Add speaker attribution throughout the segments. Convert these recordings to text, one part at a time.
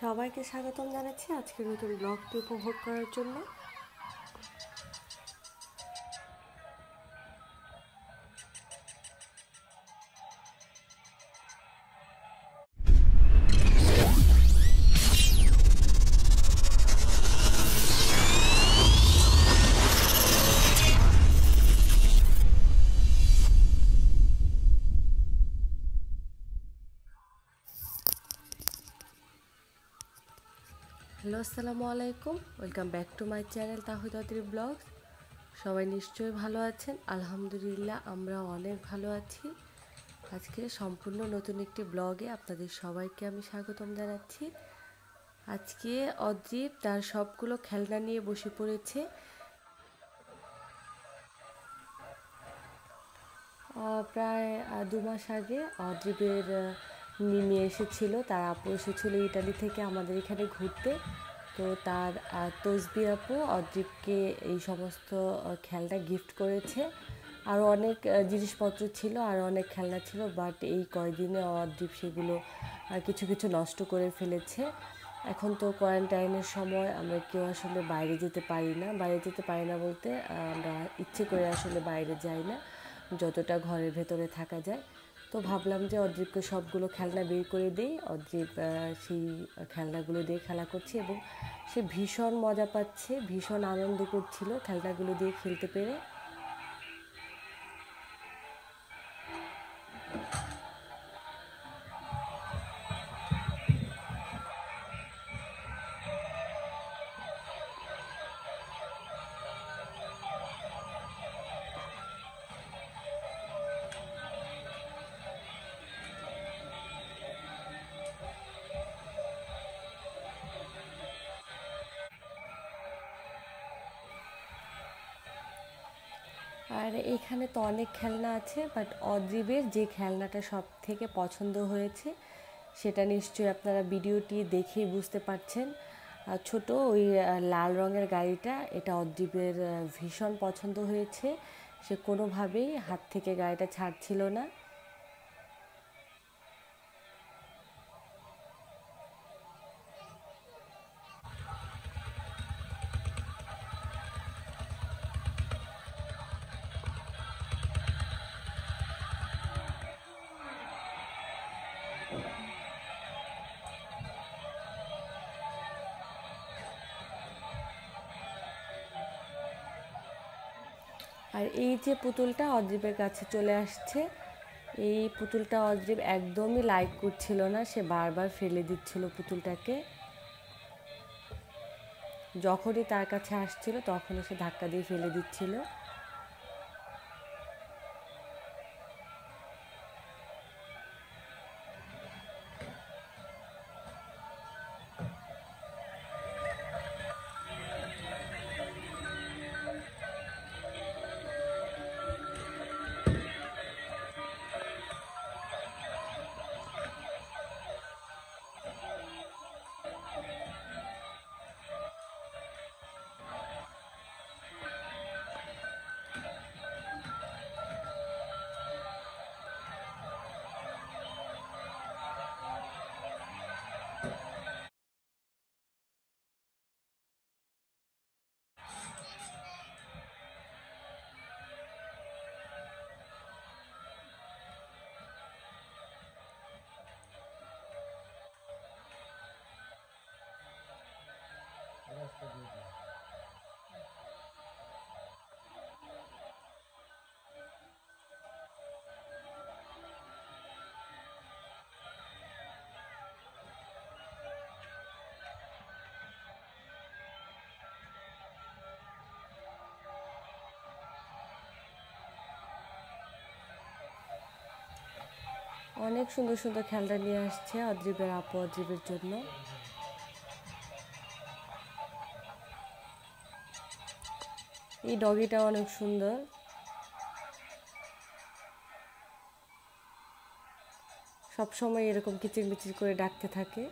Speaker 1: সবাইকে স্বাগতম জানাচ্ছি আজকের নতুন ব্লগটি উপভোগ করার জন্য। হ্যালো, আসসালামু আলাইকুম, welcome back to my channel Towhid blog. সবাই নিশ্চয়ই ভালো আছেন। আলহামদুলিল্লাহ, আমরা অনেক ভালো আছি। আজকে সম্পূর্ণ নতুন একটি ব্লগে আপনাদের সবাইকে আমি স্বাগতম জানাচ্ছি। আজকে অদ্রিব তার সবগুলো খেলনা নিয়ে বসে পড়েছে। প্রায় 2 মাস আগে অদ্রিবের মিমি এসেছিলো, তার আপু এসেছিলো ইটালি থেকে আমাদের এখানে ঘুরতে। তো তার তসবি আপু অদ্রিবকে এই সমস্ত খেলনা গিফট করেছে। আরও অনেক জিনিসপত্র ছিল, আরও অনেক খেলনা ছিল, বাট এই কয়দিনে অদ্রিব সেগুলো কিছু কিছু নষ্ট করে ফেলেছে। এখন তো কোয়ারেন্টাইনের সময় আমরা কেউ আসলে বাইরে যেতে পারি না বলতে আমরা ইচ্ছে করে আসলে বাইরে যাই না, যতটা ঘরের ভেতরে থাকা যায়। তো ভাবলাম যে অদ্রিবকে সবগুলো খেলনা বের করে দিই। অদ্রিব সেই খেলনাগুলো দিয়ে খেলা করছে এবং সে ভীষণ মজা পাচ্ছে, ভীষণ আনন্দ করছিল খেলনাগুলো দিয়ে খেলতে পেরে। আর এইখানে তো অনেক খেলনা আছে, বাট অদ্রিবের যে খেলনাটা সব থেকে পছন্দ হয়েছে সেটা নিশ্চয়ই আপনারা ভিডিওটি দেখেই বুঝতে পারছেন। ছোট ওই লাল রঙের গাড়িটা, এটা অদ্রিবের ভীষণ পছন্দ হয়েছে। সে কোনোভাবেই হাত থেকে গাড়িটা ছাড়ছিল না। আর এই যে পুতুলটা অদ্রিবের কাছে চলে আসছে, এই পুতুলটা অদ্রিব একদমই লাইক করছিল না, সে বারবার ফেলে দিচ্ছিল পুতুলটাকে। যখনই তার কাছে আসছিল তখনই সে ধাক্কা দিয়ে ফেলে দিচ্ছিল। অনেক সুন্দর সুন্দর খেলনা নিয়ে আসছে অদ্রিবের আপু অদ্রিবের জন্য। এই ডগিটা অনেক সুন্দর, সবসময় এরকম কিচিরমিচির করে ডাকতে থাকে।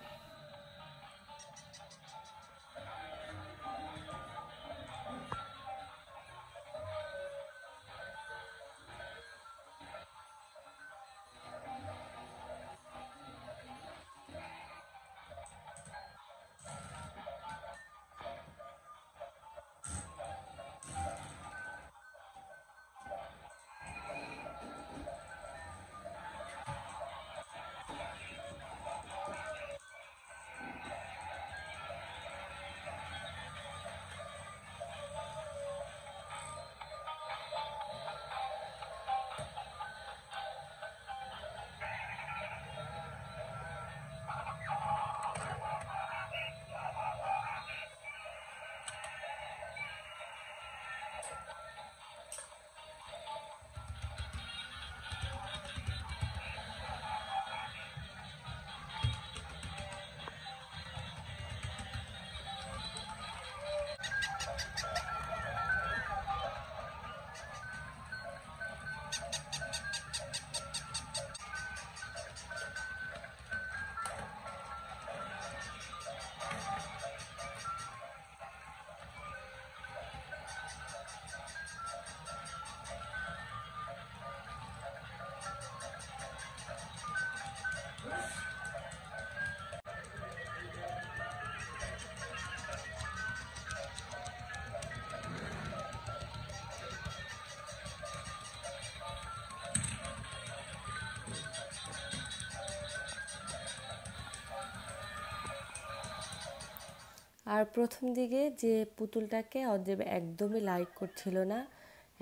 Speaker 1: আর প্রথম দিকে যে পুতুলটাকে অদ্রিব একদমই লাইক করছিল না,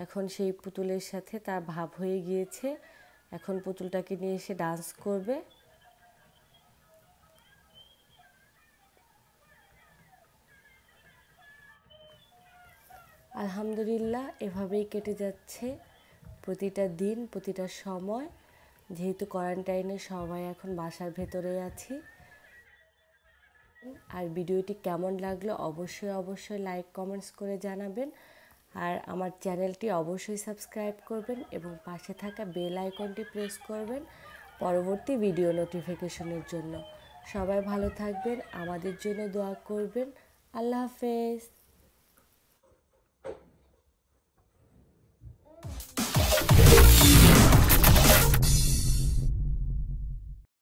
Speaker 1: এখন সেই পুতুলের সাথে তার ভাব হয়ে গিয়েছে। এখন পুতুলটাকে নিয়ে এসে ডান্স করবে। আলহামদুলিল্লাহ এভাবেই কেটে যাচ্ছে প্রতিটা দিন, প্রতিটা সময়। যেহেতু কোয়ারেন্টাইনে সবাই এখন বাসার ভেতরে আছি। আর ভিডিওটি কেমন লাগলো অবশ্যই লাইক কমেন্টস করে জানাবেন। আর আমার চ্যানেলটি অবশ্যই সাবস্ক্রাইব করবেন এবং পাশে থাকা বেল আইকনটি প্রেস করবেন পরবর্তী ভিডিও নোটিফিকেশনের জন্য। সবাই ভালো থাকবেন, আমাদের জন্য দোয়া করবেন। আল্লাহ হাফেজ।